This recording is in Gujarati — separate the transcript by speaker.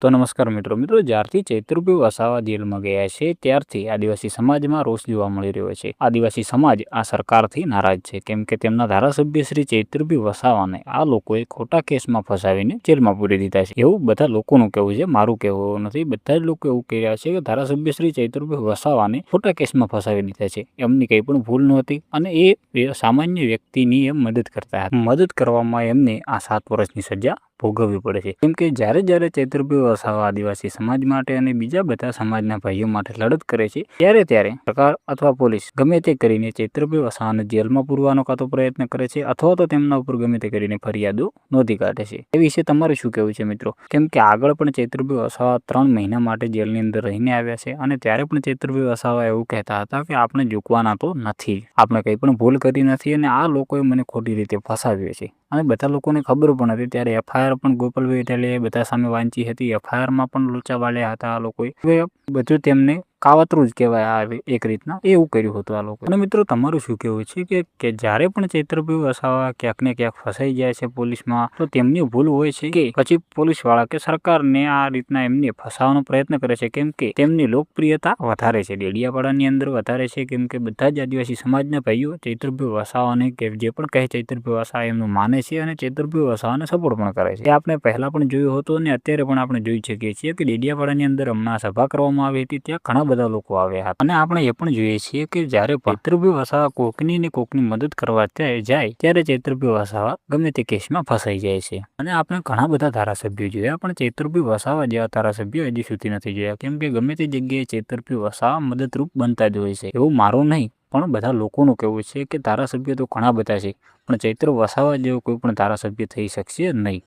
Speaker 1: તો નમસ્કાર મિત્રો જ્યારથી ચૈત્રભાઈ વસાવા જેલમાં ગયા છે ત્યારથી આદિવાસી સમાજમાં રોષ જોવા મળી રહ્યો છે। આદિવાસી સમાજ આ સરકારથી નારાજ છે કેમ કે તેમના ધારાસભ્ય શ્રી ચૈત્રભાઈ વસાવાને આ લોકોએ ખોટા કેસમાં ફસાવીને જેલમાં પૂરી દીધા છે એવું બધા લોકોનું કહેવું છે, મારું કહેવું નથી। બધા જ લોકો એવું કહી રહ્યા છે કે ધારાસભ્ય શ્રી ચૈત્રભાઈ વસાવાને ખોટા કેસમાં ફસાવી દીધા છે, એમની કંઈ પણ ભૂલ નહોતી અને એ સામાન્ય વ્યક્તિની એમ મદદ કરતા હતા। મદદ કરવામાં એમને આ 7 વર્ષની સજા ભોગવવી પડે છે કેમ કે જ્યારે ચૈત્રભાઈ વસાવા આદિવાસી સમાજ માટે અને બીજા બધા સમાજના ભાઈઓ માટે લડત કરે છે ત્યારે સરકાર અથવા પોલીસ ગમે તે કરીને ચૈત્રભાઈ વસાવાને જેલમાં પૂરવાનો કાતો પ્રયત્ન કરે છે અથવા તો તેમના ઉપર ગમે તે કરીને ફરિયાદો નોંધી કાઢે છે। એ વિશે તમારે શું કહેવું છે મિત્રો? કેમ કે આગળ પણ ચૈત્રભાઈ વસાવા 3 મહિના માટે જેલની અંદર રહીને આવ્યા છે અને ત્યારે પણ ચૈત્રભાઈ વસાવા એવું કહેતા હતા કે આપણે ઝૂકવાના તો નથી, આપણે કંઈ પણ ભૂલ કરી નથી અને આ લોકોએ મને ખોટી રીતે ફસાવ્યો છે અને બધા લોકોને ખબર પણ હતી। ત્યારે એફઆઈઆર પણ ગોપાલભાઈ ઇટાલિયાએ બધા સામે વાંચી હતી, એફઆઈઆરમાં પણ લોચા વાળ્યા હતા આ લોકોએ, બધું તેમને કાવતરું જ કહેવાય આ એક રીતના એવું કર્યું હતું આ લોકો। અને મિત્રો તમારું શું કહેવું છે કે જ્યારે પણ ચૈત્રભાઈ વસાવા ક્યાંક ને ક્યાંક ફસાઈ જાય છે પોલીસમાં તો તેમની ભૂલ હોય છે કે પછી પોલીસ વાળા કે સરકારને આ રીતના એમને ફસાવાનો પ્રયત્ન કરે છે કેમ કે તેમની લોકપ્રિયતા વધારે છે ડેડિયાપાડાની અંદર વધારે છે કેમ કે બધા જ આદિવાસી સમાજના ભાઈઓ ચૈત્રભાઈ વસાવાને કે જે પણ કહે ચૈત્રભાઈ વસાવા એમનું માને છે અને ચૈત્રભાઈ વસાવાને સપોર્ટ પણ કરે છે। આપણે પહેલા પણ જોયું હતું અને અત્યારે પણ આપણે જોઈ શકીએ છીએ કે ડેડિયાપાડાની અંદર હમણાં સભા કરવામાં આવી હતી, ત્યાં ઘણા બધા લોકો આવ્યા હતા અને આપણે એ પણ જોઈએ છીએ કે જ્યારે ચૈત્રભાઈ વસાવા કોકની મદદ કરવા જાય ત્યારે ચૈત્રભાઈ વસાવા ગમે તે કેસમાં ફસાઈ જાય છે અને આપણે ઘણા બધા ધારાસભ્યો જોયા પણ ચૈત્રભાઈ વસાવા જેવા ધારાસભ્યો હજી સુધી નથી જોયા કેમ કે ગમે તે જગ્યાએ ચૈત્રભાઈ વસાવા મદદરૂપ બનતા જ હોય છે એવું મારું નહીં પણ બધા લોકોનું કહેવું છે કે ધારાસભ્ય તો ઘણા બધા છે પણ ચૈત્ર વસાવા જેવો કોઈ પણ ધારાસભ્ય થઈ શકશે નહીં।